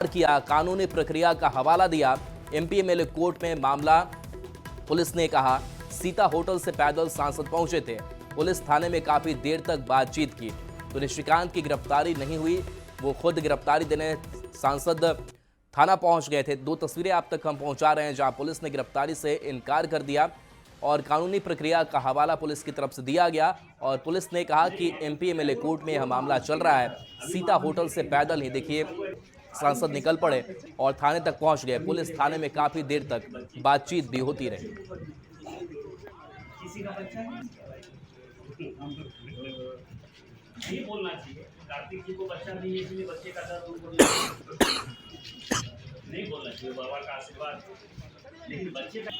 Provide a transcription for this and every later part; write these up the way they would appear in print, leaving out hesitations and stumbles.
किया, कानूनी प्रक्रिया का हवाला दिया। एमपी एमएलए कोर्ट में मामला। पुलिस ने कहा सीता होटल से पैदल सांसद पहुंचे थे। पुलिस थाने में काफी देर तक बातचीत की तो निशिकांत की गिरफ्तारी नहीं हुई। वो खुद गिरफ्तारी देने सांसद थाना पहुंच गए थे। 2 तस्वीरें आप तक हम पहुंचा रहे हैं जहां पुलिस ने गिरफ्तारी से इनकार कर दिया और कानूनी प्रक्रिया का हवाला पुलिस की तरफ से दिया गया। और पुलिस ने कहा कि एमपी एमएलए कोर्ट में यह मामला चल रहा है। सीता होटल से पैदल ही देखिए सांसद निकल पड़े और थाने तक पहुंच गए। पुलिस थाने में काफी देर तक बातचीत भी होती रही। किसी का बच्चा नहीं बोलना चाहिए। कार्तिक जी को बच्चा नहीं है इसलिए बच्चे का दर्द उनको नहीं बोलना चाहिए। बाबा का आशीर्वाद, लेकिन बच्चे का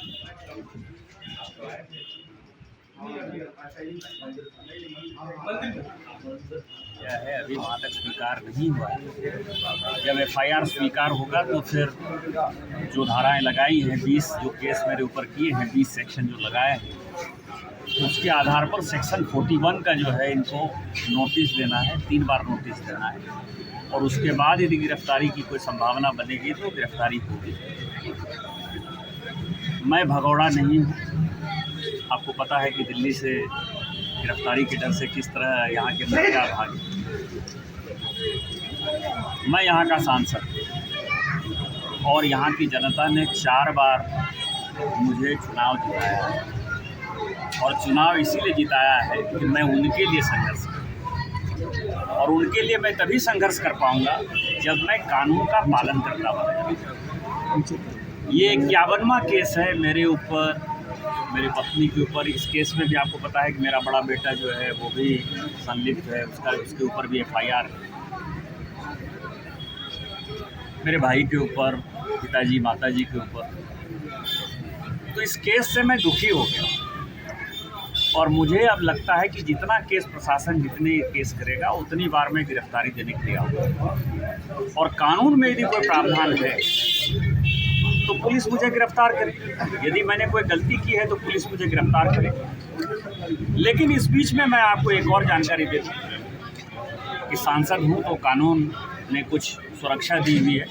क्या है अभी वहाँ तक स्वीकार नहीं हुआ है। जब एफआईआर स्वीकार होगा तो फिर जो धाराएं लगाई हैं 20 जो केस मेरे ऊपर किए हैं 20 सेक्शन जो लगाए हैं उसके आधार पर सेक्शन 41 का जो है इनको नोटिस देना है, 3 बार नोटिस देना है और उसके बाद यदि गिरफ्तारी की कोई संभावना बनेगी तो गिरफ्तारी होगी। मैं भगौड़ा नहीं हूँ। आपको पता है कि दिल्ली से गिरफ्तारी के डर से किस तरह यहाँ के मुखिया भागे। मैं यहाँ का सांसद और यहाँ की जनता ने 4 बार मुझे चुनाव जिताया है और चुनाव इसीलिए जिताया है कि मैं उनके लिए संघर्ष करूं और उनके लिए मैं तभी संघर्ष कर पाऊंगा जब मैं कानून का पालन करता रहूंगा। ये 51वां केस है मेरे ऊपर, मेरी पत्नी के ऊपर। इस केस में भी आपको पता है कि मेरा बड़ा बेटा जो है वो भी संलिप्त है, उसके ऊपर भी एफआईआर है। मेरे भाई के ऊपर, पिताजी माताजी के ऊपर। तो इस केस से मैं दुखी हो गया और मुझे अब लगता है कि जितना केस प्रशासन जितने केस करेगा उतनी बार मैं गिरफ्तारी देने के लिए आऊँगा और कानून में यदि कोई प्रावधान है तो पुलिस मुझे गिरफ्तार करे। यदि मैंने कोई गलती की है तो पुलिस मुझे गिरफ्तार करे। लेकिन इस बीच में मैं आपको एक और जानकारी दे दूँ कि सांसद हूँ तो कानून ने कुछ सुरक्षा दी हुई है।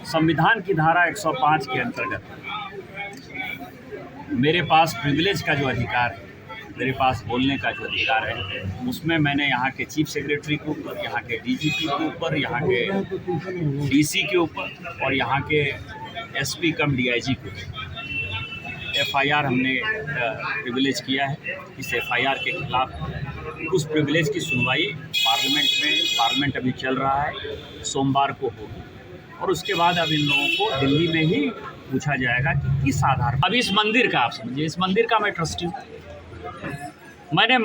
संविधान की धारा 105 के अंतर्गत मेरे पास प्रिविलेज का जो अधिकार है, मेरे पास बोलने का जो अधिकार है, उसमें मैंने यहाँ के चीफ सेक्रेटरी के ऊपर, यहाँ के डीजीपी के ऊपर, यहाँ के डीसी के ऊपर और यहाँ के एसपी कम डीआईजी के ऊपर एफआईआर हमने प्रिविलेज किया है। इस एफआईआर के खिलाफ उस प्रिविलेज की सुनवाई पार्लियामेंट अभी चल रहा है, सोमवार को होगी और उसके बाद अब इन लोगों को दिल्ली में ही पूछा जाएगा कि किस आधार पर। अब इस मंदिर का आप समझिए, इस मंदिर का मैं ट्रस्टी हूँ। मैंने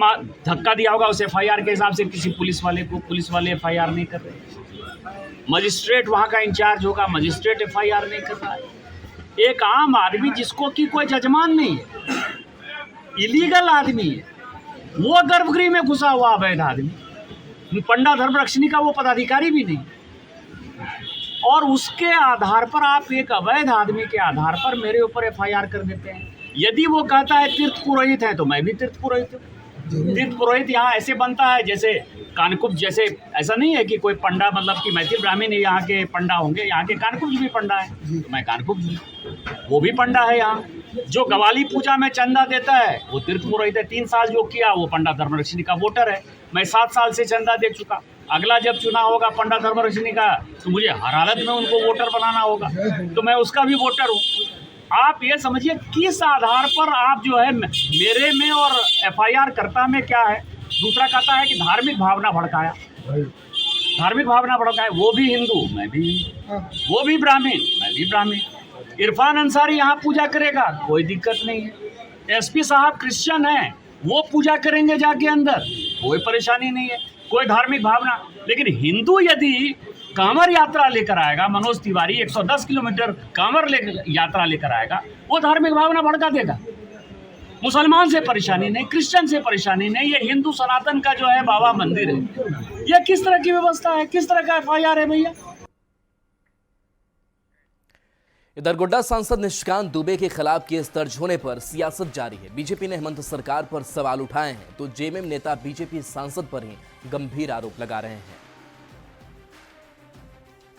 धक्का दिया होगा उस एफआईआर के हिसाब से किसी पुलिस वाले को, पुलिस वाले एफआईआर नहीं कर रहे। मजिस्ट्रेट वहाँ का इंचार्ज होगा, मजिस्ट्रेट एफआईआर नहीं कर रहा है। एक आम आदमी जिसको कि कोई जजमान नहीं है, इलीगल आदमी है, वो गर्भगृह में घुसा हुआ अवैध आदमी, पंडा धर्मरक्षिणी का वो पदाधिकारी भी नहीं, और उसके आधार पर आप एक अवैध आदमी के आधार पर मेरे ऊपर एफआईआर कर देते हैं। यदि वो कहता है तीर्थ पुरोहित है तो मैं भी तीर्थ पुरोहित हूँ। तीर्थ पुरोहित यहाँ ऐसे बनता है जैसे कानकुब्ज, जैसे ऐसा नहीं है कि कोई पंडा मतलब कि मैथिल ब्राह्मण यहाँ के पंडा होंगे, यहाँ के कानकुब्ज भी पंडा है तो मैं कानकुब्ज हूँ, वो भी पंडा है। यहाँ जो गवाली पूजा में चंदा देता है वो तीर्थ पुरोहित है। 3 साल जो किया वो पंडा धर्मरक्षिणी का वोटर है। मैं 7 साल से चंदा दे चुका। अगला जब चुनाव होगा पंडा धर्मरक्षिणी का तो मुझे हर हालत में उनको वोटर बनाना होगा, तो मैं उसका भी वोटर हूँ। आप ये समझिए किस आधार पर आप जो है मेरे में और एफआईआर कर्ता में क्या है। दूसरा कहता है कि धार्मिक भावना भड़काया, धार्मिक भावना भड़काया। वो भी हिंदू, मैं भी हिंदू, वो भी ब्राह्मण, मैं भी ब्राह्मण। इरफान अंसारी यहाँ पूजा करेगा, कोई दिक्कत नहीं है। एसपी साहब क्रिश्चियन हैं, वो पूजा करेंगे जाके अंदर, कोई परेशानी नहीं है, कोई धार्मिक भावना। लेकिन हिंदू यदि कांवर यात्रा लेकर आएगा, मनोज तिवारी 110 किलोमीटर कांवर यात्रा लेकर आएगा, वो धार्मिक भावना भड़का देगा। मुसलमान से परेशानी नहीं, क्रिश्चियन से परेशानी नहीं, ये हिंदू सनातन का जो है बाबा मंदिर है। ये किस तरह की व्यवस्था है, किस तरह का एफआईआर है भैया। इधर गोड्डा सांसद निशिकांत दुबे के खिलाफ केस दर्ज होने पर सियासत जारी है। बीजेपी ने हेमंत सरकार पर सवाल उठाए हैं तो जेएमएम नेता बीजेपी सांसद पर ही गंभीर आरोप लगा रहे हैं।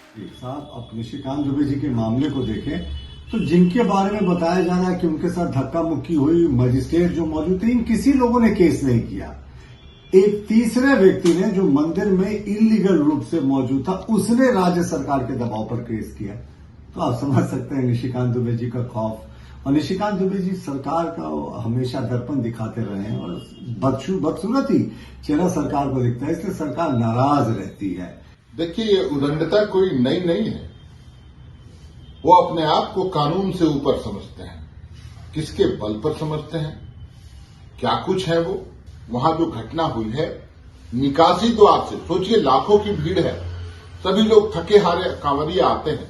साहब, अब निशिकांत दुबे जी के मामले को देखें तो जिनके बारे में बताया जा रहा है कि उनके साथ धक्का मुक्की हुई, मजिस्ट्रेट जो मौजूद थे, इन किसी लोगों ने केस नहीं किया। एक तीसरे व्यक्ति ने जो मंदिर में इलीगल रूप से मौजूद था, उसने राज्य सरकार के दबाव पर केस किया। तो आप समझ सकते हैं निशिकांत दुबे जी का खौफ। और निशिकांत दुबे जी सरकार का हमेशा दर्पण दिखाते रहे हैं और बदसूरत ही चेहरा सरकार को दिखता है, इसलिए सरकार नाराज रहती है। देखिए, ये उदंडता कोई नई नहीं है। वो अपने आप को कानून से ऊपर समझते हैं। किसके बल पर समझते हैं, क्या कुछ है वो। वहां जो घटना हुई है, निकासी द्वार से, सोचिए लाखों की भीड़ है, सभी लोग थके हारे कांवरिया आते हैं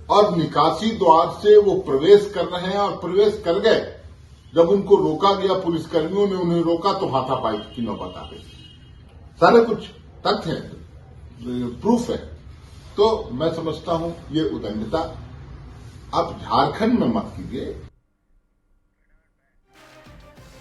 और निकासी द्वार से वो प्रवेश कर रहे हैं और प्रवेश कर गए। जब उनको रोका गया, पुलिसकर्मियों ने उन्हें रोका तो हाथापाई की नौबत आ गई। सारे कुछ तथ्य है, प्रूफ है। तो मैं समझता हूं ये उदंडता आप झारखंड में मत कीजिए।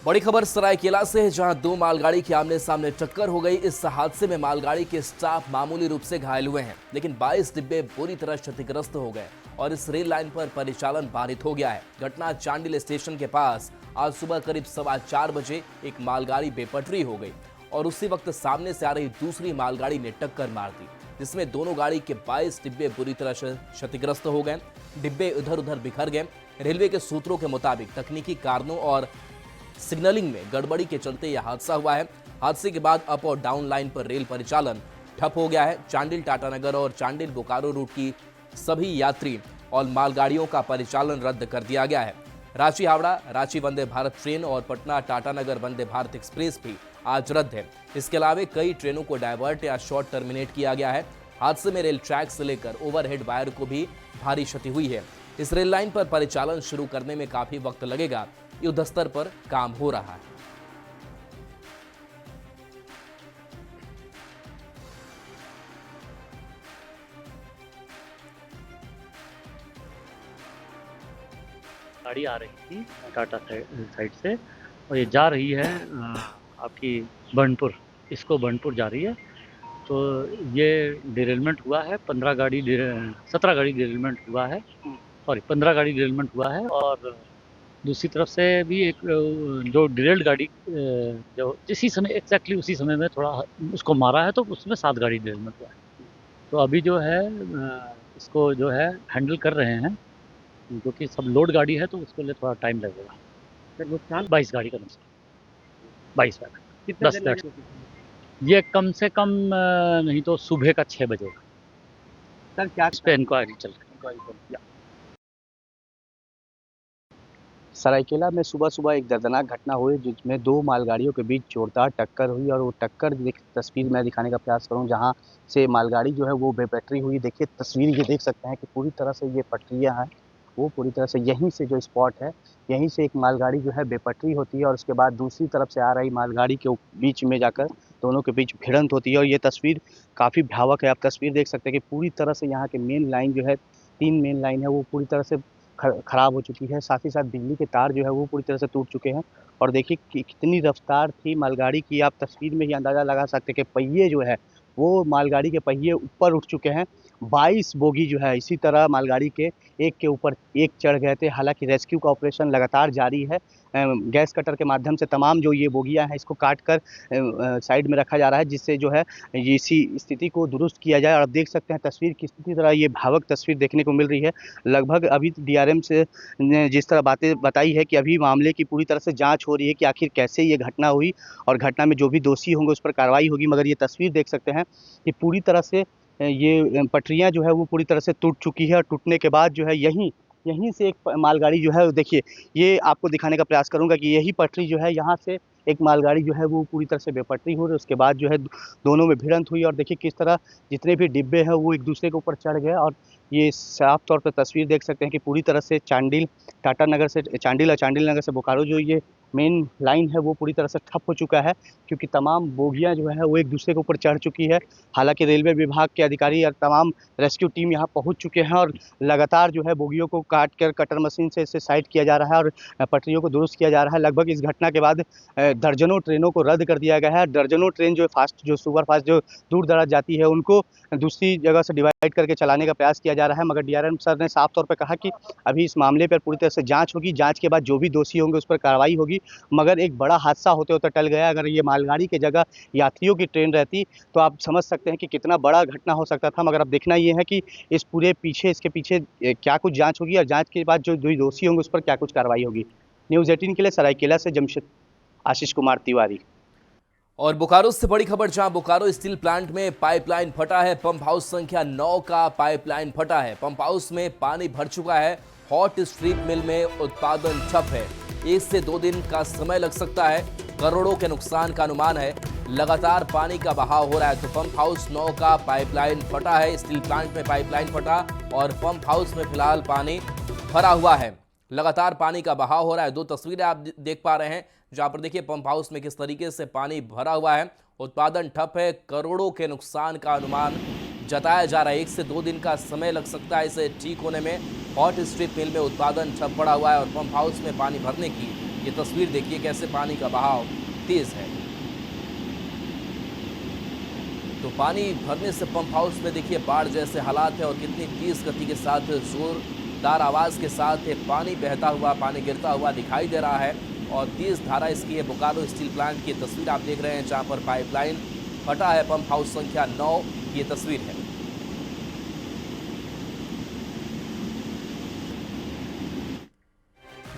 बड़ी खबर सरायकेला से है, जहां दो मालगाड़ी की आमने सामने टक्कर हो गई। इस हादसे में मालगाड़ी के स्टाफ मामूली रूप से घायल हुए हैं, लेकिन 22 डिब्बे बुरी तरह क्षतिग्रस्त हो गए और इस रेल लाइन पर परिचालन बाधित हो गया है। घटना चांडिल स्टेशन के पास आज सुबह करीब 4:15 बजे एक मालगाड़ी बेपटरी हो गई और उसी वक्त सामने से आ रही दूसरी मालगाड़ी ने टक्कर मार दी, जिसमें दोनों गाड़ी के 22 डिब्बे बुरी तरह से क्षतिग्रस्त हो गए। डिब्बे इधर उधर बिखर गए। रेलवे के सूत्रों के मुताबिक तकनीकी कारणों और सिग्नलिंग में गड़बड़ी के चलते यह हादसा हुआ है। हादसे के बाद अप और डाउन लाइन पर रेल परिचालन ठप हो गया है। चांडिल टाटानगर और चांडिल बोकारो रूट की सभी यात्री और मालगाड़ियों का परिचालन रद्द कर दिया गया है। रांची हावड़ा, रांची वंदे भारत ट्रेन और पटना टाटानगर वंदे भारत एक्सप्रेस भी आज रद्द है। इसके अलावा कई ट्रेनों को डायवर्ट या शॉर्ट टर्मिनेट किया गया है। हादसे में रेल ट्रैक से लेकर ओवरहेड वायर को भी भारी क्षति हुई है। इस रेल लाइन पर परिचालन शुरू करने में काफी वक्त लगेगा। युद्ध स्तर पर काम हो रहा है। गाड़ी आ रही थी टाटा साइड से और ये जा रही है आपकी बर्नपुर, इसको बर्नपुर जा रही है। तो ये डिरेलमेंट हुआ है, 17 गाड़ी डिरेलमेंट हुआ है, सॉरी 15 गाड़ी डिरेलमेंट हुआ है। और दूसरी तरफ से भी एक जो डिरेल्ड गाड़ी जो जिसी समय एग्जैक्टली उसी समय में थोड़ा उसको मारा है, तो उसमें 7 गाड़ी डिरेलमेंट हुआ है। तो अभी जो है इसको जो है हैंडल कर रहे हैं, क्योंकि सब लोड गाड़ी है तो उसके लिए थोड़ा टाइम लगेगा। 22 गाड़ी का नुकसान, 22 गाड़ी, 10 मिनट। ये कम से कम नहीं तो सुबह का 6 बजे सर। क्या इस पे इंक्वायरी चल रही है। सरायकेला में सुबह एक दर्दनाक घटना हुई, जिसमें 2 मालगाड़ियों के बीच जोरदार टक्कर हुई और वो टक्कर तस्वीर मैं दिखाने का प्रयास करूं, जहां से मालगाड़ी जो है वो बेपटरी हुई। देखिए तस्वीर ये देख सकते हैं कि पूरी तरह से ये पटरियां हैं, वो पूरी तरह से यहीं से जो स्पॉट है, यहीं से एक मालगाड़ी जो है बेपटरी होती है और उसके बाद दूसरी तरफ से आ रही मालगाड़ी के बीच में जाकर दोनों के बीच भिड़ंत होती है। और ये तस्वीर काफ़ी भयावह है। आप तस्वीर देख सकते हैं कि पूरी तरह से यहाँ के मेन लाइन जो है, 3 मेन लाइन है, वो पूरी तरह से खराब हो चुकी है। साथ ही साथ बिजली के तार जो है वो पूरी तरह से टूट चुके हैं। और देखिए कि कितनी रफ्तार थी मालगाड़ी की, आप तस्वीर में ही अंदाज़ा लगा सकते हैं कि पहिए जो है वो मालगाड़ी के पहिए ऊपर उठ चुके हैं। 22 बोगी जो है इसी तरह मालगाड़ी के एक के ऊपर एक चढ़ गए थे। हालांकि रेस्क्यू का ऑपरेशन लगातार जारी है। गैस कटर के माध्यम से तमाम जो ये बोगियां हैं इसको काट कर साइड में रखा जा रहा है, जिससे जो है इसी स्थिति को दुरुस्त किया जाए। और आप देख सकते हैं तस्वीर किस तरह ये भावुक तस्वीर देखने को मिल रही है। लगभग अभी डीआरएम से ने जिस तरह बातें बताई है कि अभी मामले की पूरी तरह से जांच हो रही है कि आखिर कैसे ये घटना हुई और घटना में जो भी दोषी होंगे उस पर कार्रवाई होगी। मगर ये तस्वीर देख सकते हैं कि पूरी तरह से ये पटरियां जो है वो पूरी तरह से टूट चुकी है। और टूटने के बाद जो है यहीं से एक मालगाड़ी जो है, देखिए ये आपको दिखाने का प्रयास करूंगा कि यही पटरी जो है, यहाँ से एक मालगाड़ी जो है वो पूरी तरह से बेपटरी हुई। उसके बाद जो है दोनों में भिड़ंत हुई और देखिए किस तरह जितने भी डिब्बे हैं वो एक दूसरे के ऊपर चढ़ गए। और ये साफ तौर पर तस्वीर देख सकते हैं कि पूरी तरह से चांडिल टाटानगर से चांडिल और चांडिल नगर से बोकारो जो ये मेन लाइन है वो पूरी तरह से ठप हो चुका है, क्योंकि तमाम बोगियां जो है वो एक दूसरे के ऊपर चढ़ चुकी है। हालांकि रेलवे विभाग के अधिकारी और तमाम रेस्क्यू टीम यहाँ पहुँच चुके हैं और लगातार जो है बोगियों को काट कर कटर मशीन से इसे साइड किया जा रहा है और पटरियों को दुरुस्त किया जा रहा है। लगभग इस घटना के बाद दर्जनों ट्रेनों को रद्द कर दिया गया है। दर्जनों ट्रेन जो सुपर फास्ट जो दूर दराज जाती है उनको दूसरी जगह से डिवाइड करके चलाने का प्रयास किया जा रहा है। मगर डीआरएम सर ने साफ तौर पर कहा कि अभी इस मामले पर पूरी तरह से जांच होगी, जांच के बाद जो भी दोषी होंगे उस पर कार्रवाई होगी। मगर एक बड़ा हादसा होते होते टल गया। अगर ये मालगाड़ी की जगह यात्रियों की ट्रेन रहती तो आप समझ सकते हैं कि कितना बड़ा घटना हो सकता था। मगर अब देखना ये है कि इसके पीछे क्या कुछ जांच होगी और जांच के बाद जो दोषी होंगे उस पर क्या कुछ कार्रवाई होगी। न्यूज़ 18 के लिए सरायकेला से जमशेद आशीष कुमार तिवारी। और बोकारो से बड़ी खबर, जहां बोकारो स्टील प्लांट में पाइपलाइन फटा है। पंप हाउस संख्या 9 का पाइपलाइन फटा है। पंप हाउस में पानी भर चुका है। हॉट स्ट्रिप मिल में उत्पादन ठप है। 1 से 2 दिन का समय लग सकता है। करोड़ों के नुकसान का अनुमान है। लगातार पानी का बहाव हो रहा है। तो पंप हाउस 9 का पाइपलाइन फटा है। स्टील प्लांट में पाइपलाइन फटा और पंप हाउस में फिलहाल पानी भरा हुआ है। लगातार पानी का बहाव हो रहा है। 2 तस्वीरें आप देख पा रहे हैं, जहां पर देखिए पंप हाउस में किस तरीके से पानी भरा हुआ है। उत्पादन ठप है। करोड़ों के नुकसान का अनुमान जताया जा रहा है। 1 से 2 दिन का समय लग सकता है इसे ठीक होने में। हॉट स्ट्रिप मिल में उत्पादन ठप पड़ा हुआ है और पंप हाउस में पानी भरने की ये तस्वीर देखिए कैसे पानी का बहाव तेज है। तो पानी भरने से पंप हाउस में देखिए बाढ़ जैसे हालात है और कितनी तेज गति के साथ जोरदार आवाज के साथ पानी बहता हुआ, पानी गिरता हुआ दिखाई दे रहा है और तेज धारा इसकी है। बोकारो स्टील प्लांट की तस्वीर आप देख रहे हैं, जहां पर पाइपलाइन फटा है। पंप हाउस संख्या 9 की ये तस्वीर है।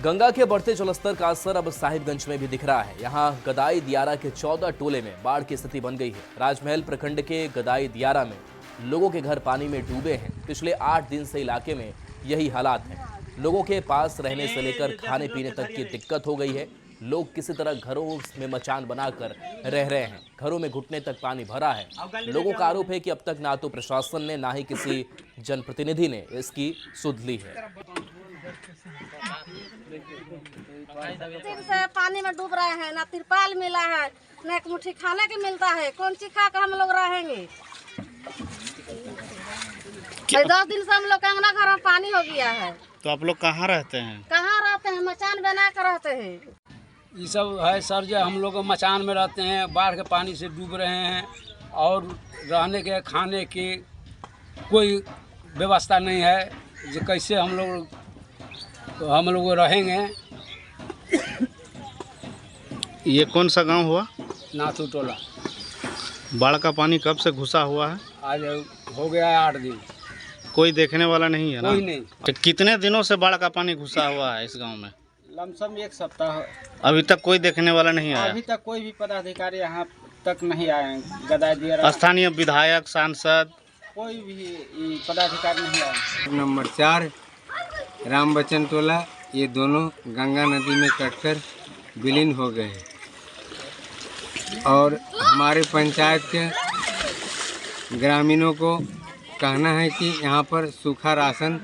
गंगा के बढ़ते जलस्तर का असर अब साहिबगंज में भी दिख रहा है। यहां गदाई दियारा के 14 टोले में बाढ़ की स्थिति बन गई है। राजमहल प्रखंड के गदाई दियारा में लोगों के घर पानी में डूबे हैं। पिछले 8 दिन से इलाके में यही हालात हैं। लोगों के पास रहने से लेकर खाने पीने तक की दिक्कत हो गई है। लोग किसी तरह घरों में मचान बनाकर रह रहे हैं। घरों में घुटने तक पानी भरा है। लोगों का आरोप है कि अब तक ना तो प्रशासन ने ना ही किसी जनप्रतिनिधि ने इसकी सुध ली है। से पानी में डूब रहे हैं, ना तिरपाल मिला है, ना एक मुट्ठी खाने के मिलता है। कौन सी खा कर हम लोग रहेंगे? 10 दिन से हम लोग अंगना घर में पानी हो गया है। तो आप लोग कहाँ रहते हैं? कहाँ रहते हैं? मचान बना कर रहते हैं। ये सब है सर, जो हम लोग मचान में रहते हैं, बाढ़ के पानी से डूब रहे हैं और रहने के खाने की कोई व्यवस्था नहीं है। जो कैसे हम लोग रहेंगे। ये कौन सा गांव हुआ? नाथू टोला। बाढ़ का पानी कब से घुसा हुआ है? आज हो गया है 8 दिन। कोई देखने वाला नहीं है ना? कोई नहीं। तो कितने दिनों से बाढ़ का पानी घुसा हुआ है इस गांव में? लमसम 1 सप्ताह। अभी तक कोई देखने वाला नहीं आया? अभी तक कोई भी पदाधिकारी यहाँ तक नहीं आए हैं। गदाई दिया स्थानीय विधायक, सांसद कोई भी पदाधिकारी नहीं आए। नंबर 4 राम बच्चन टोला, ये दोनों गंगा नदी में कटकर विलीन हो गए और हमारे पंचायत के ग्रामीणों को कहना है कि यहाँ पर सूखा राशन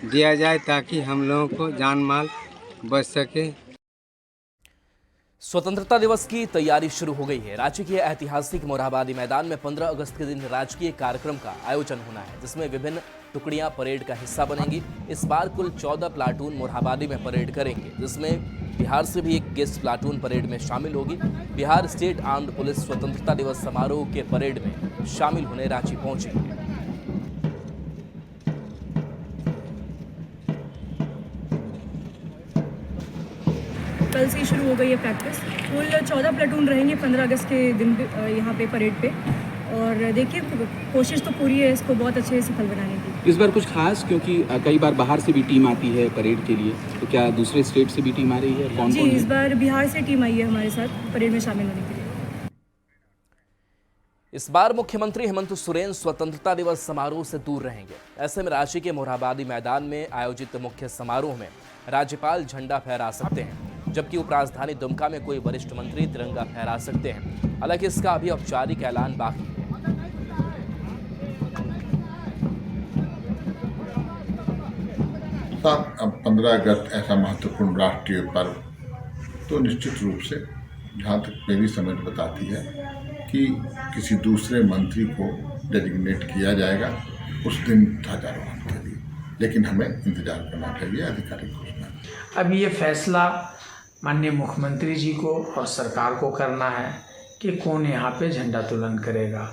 दिया जाए ताकि हम लोगों को जान माल बच सके। स्वतंत्रता दिवस की तैयारी शुरू हो गई है। रांची के ऐतिहासिक मोरहाबादी मैदान में 15 अगस्त के दिन राजकीय कार्यक्रम का आयोजन होना है, जिसमें विभिन्न टुकड़ियां परेड का हिस्सा बनेंगी। इस बार कुल 14 प्लाटून मोरहाबादी में परेड करेंगे, जिसमें बिहार से भी एक गेस्ट प्लाटून परेड में शामिल होगी। बिहार स्टेट आर्म्ड पुलिस स्वतंत्रता दिवस समारोह के परेड में शामिल होने रांची पहुंचेंगे। कल से शुरू हो गई है प्रैक्टिस। कुल 14 प्लाटून रहेंगे 15 अगस्त के दिन यहाँ पे परेड पे। और देखिए, कोशिश तो पूरी है इसको बहुत अच्छे से सफल बनाने की। इस बार कुछ खास, क्योंकि कई बार बाहर से भी टीम आती है परेड के लिए, तो क्या दूसरे स्टेट से भी टीम आ रही है? कौन जी, कौन इस बार बिहार से टीम आई है हमारे साथ परेड में शामिल होने के लिए। इस बार मुख्यमंत्री हेमंत सोरेन स्वतंत्रता दिवस समारोह से दूर रहेंगे। ऐसे में रांची के मोरहाबादी मैदान में आयोजित मुख्य समारोह में राज्यपाल झंडा फहरा सकते हैं, जबकि उपराजधानी दुमका में कोई वरिष्ठ मंत्री तिरंगा फहरा सकते हैं। हालांकि इसका अभी औपचारिक ऐलान बाकी है। 15 अगस्त ऐसा महत्वपूर्ण राष्ट्रीय पर्व, तो निश्चित रूप से जहाँ तक मेरी समझ बताती है कि किसी दूसरे मंत्री को डेजिग्नेट किया जाएगा उस दिन ध्वजारोहण के लिए, लेकिन हमें इंतजार करना चाहिए आधिकारिक घोषणा। अब ये फैसला माननीय मुख्यमंत्री जी को और सरकार को करना है कि कौन यहाँ पे झंडा तोलन करेगा,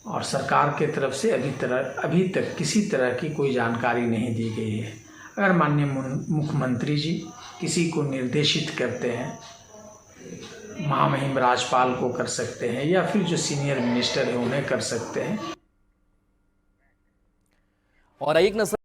और सरकार के तरफ से अभी तक किसी तरह की कोई जानकारी नहीं दी गई है। अगर माननीय मुख्यमंत्री जी किसी को निर्देशित करते हैं, महामहिम राज्यपाल को कर सकते हैं या फिर जो सीनियर मिनिस्टर है उन्हें कर सकते हैं। और एक नजर